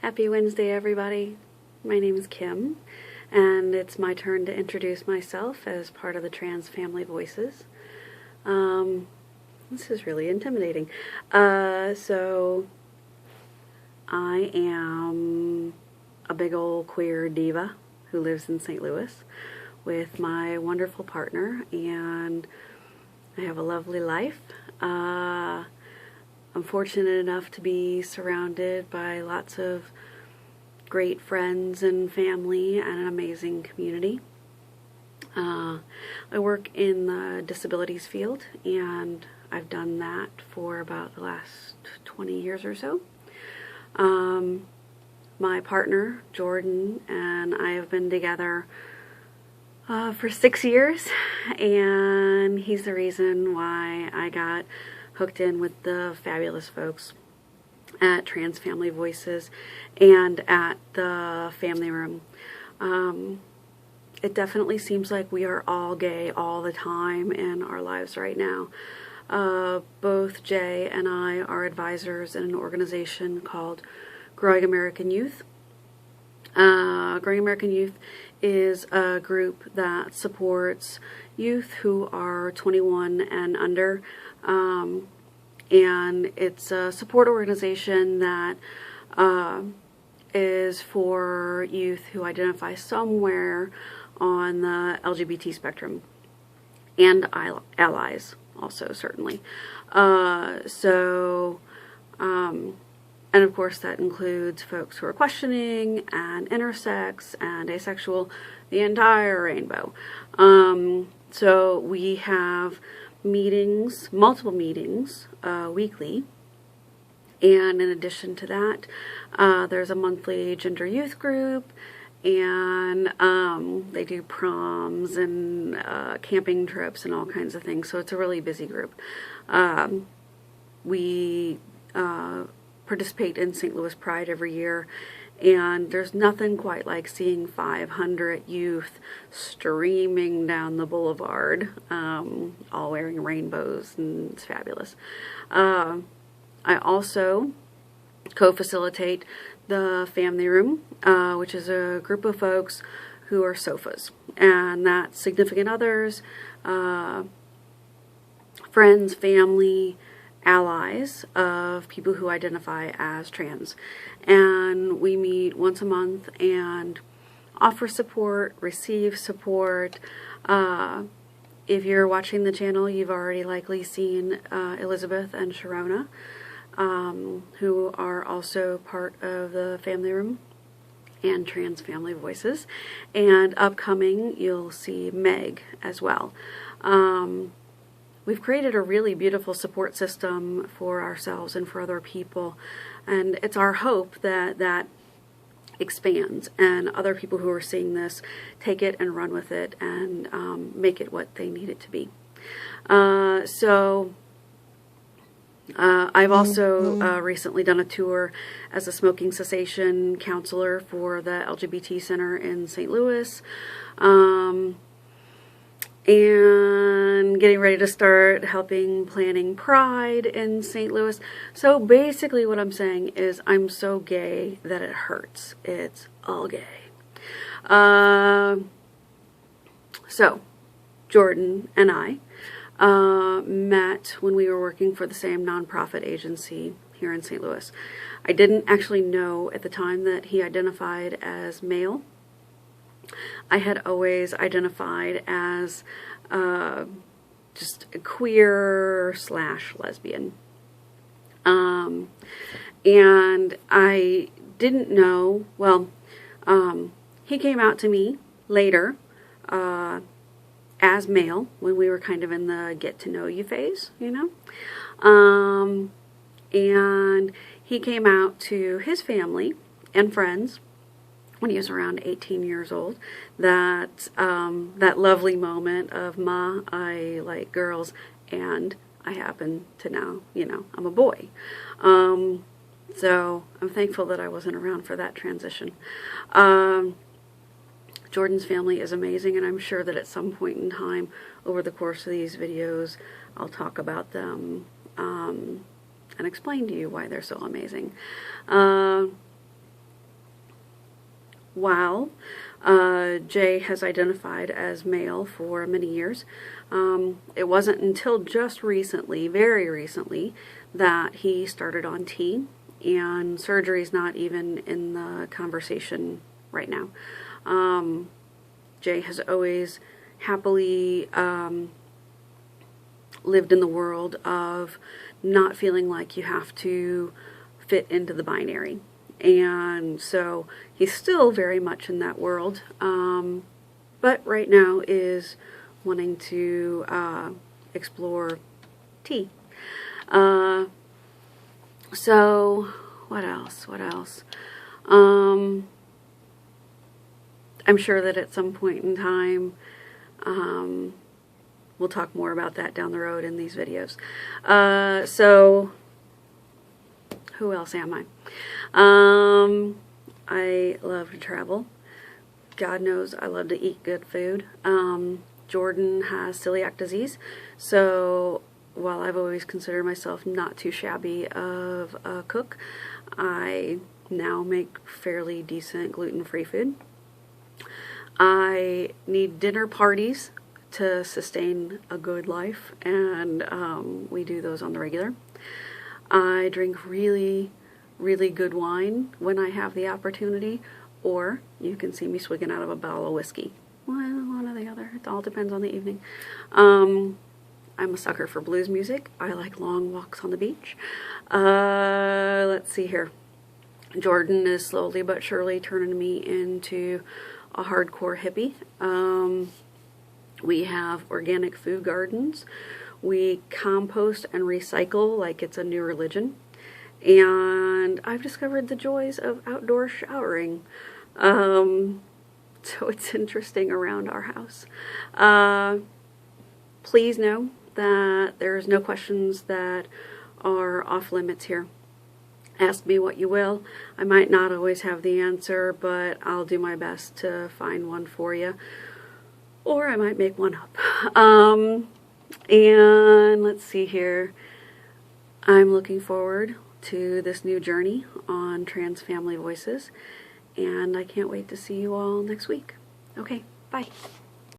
Happy Wednesday, everybody. My name is Kim, and it's my turn to introduce myself as part of the Trans Family Voices. This is really intimidating. So I am a big old queer diva who lives in St. Louis with my wonderful partner, and I have a lovely life. I'm fortunate enough to be surrounded by lots of great friends and family and an amazing community. I work in the disabilities field, and I've done that for about the last 20 years or so. My partner, Jordan, and I have been together for 6 years, and he's the reason why I got hooked in with the fabulous folks at Trans Family Voices and at the Family Room. It definitely seems like we are all gay all the time in our lives right now. Both Jay and I are advisors in an organization called Growing American Youth. Growing American Youth is a group that supports youth who are 21 and under, and it's a support organization that is for youth who identify somewhere on the LGBT spectrum, and allies also, certainly. And of course that includes folks who are questioning and intersex and asexual, the entire rainbow. So we have meetings, multiple meetings weekly, and in addition to that there's a monthly gender youth group, and they do proms and camping trips and all kinds of things, so it's a really busy group. We participate in St. Louis Pride every year, and there's nothing quite like seeing 500 youth streaming down the boulevard, all wearing rainbows, and it's fabulous. I also co-facilitate the Family Room, which is a group of folks who are SOFAs, and that's significant others, friends, family, allies of people who identify as trans. And we meet once a month and offer support, receive support. If you're watching the channel, you've already likely seen Elizabeth and Sharona, who are also part of the Family Room and Trans Family Voices. And upcoming, you'll see Meg as well. We've created a really beautiful support system for ourselves and for other people, and it's our hope that that expands and other people who are seeing this take it and run with it and make it what they need it to be. I've also recently done a tour as a smoking cessation counselor for the LGBT Center in St. Louis. And getting ready to start helping planning Pride in St. Louis. So basically what I'm saying is I'm so gay that it hurts. It's all gay. So Jordan and I met when we were working for the same nonprofit agency here in St. Louis. I didn't actually know at the time that he identified as male. I had always identified as just queer / lesbian. And I didn't know, well, he came out to me later as male when we were kind of in the get to know you phase, you know. And he came out to his family and friends when he was around 18 years old. That lovely moment of, Ma, I like girls, and I happen to now, you know, I'm a boy. So I'm thankful that I wasn't around for that transition. Jordan's family is amazing, and I'm sure that at some point in time over the course of these videos I'll talk about them and explain to you why they're so amazing. while. Jay has identified as male for many years. It wasn't until just recently, very recently, that he started on T, and surgery is not even in the conversation right now. Jay has always happily lived in the world of not feeling like you have to fit into the binary. And so he's still very much in that world, but right now is wanting to explore T. So what else? I'm sure that at some point in time, we'll talk more about that down the road in these videos. So who else am I? I love to travel. God knows I love to eat good food. Jordan has celiac disease, so while I've always considered myself not too shabby of a cook, I now make fairly decent gluten-free food. I need dinner parties to sustain a good life, and we do those on the regular. I drink really, really good wine when I have the opportunity, or you can see me swigging out of a bottle of whiskey. One or the other. It all depends on the evening. I'm a sucker for blues music. I like long walks on the beach. Let's see here. Jordan is slowly but surely turning me into a hardcore hippie. We have organic food gardens. We compost and recycle like it's a new religion. And I've discovered the joys of outdoor showering. So it's interesting around our house. Please know that there's no questions that are off limits here. Ask me what you will. I might not always have the answer, but I'll do my best to find one for you. Or I might make one up. And let's see here. I'm looking forward to this new journey on Trans Family Voices, and I can't wait to see you all next week. Okay, bye.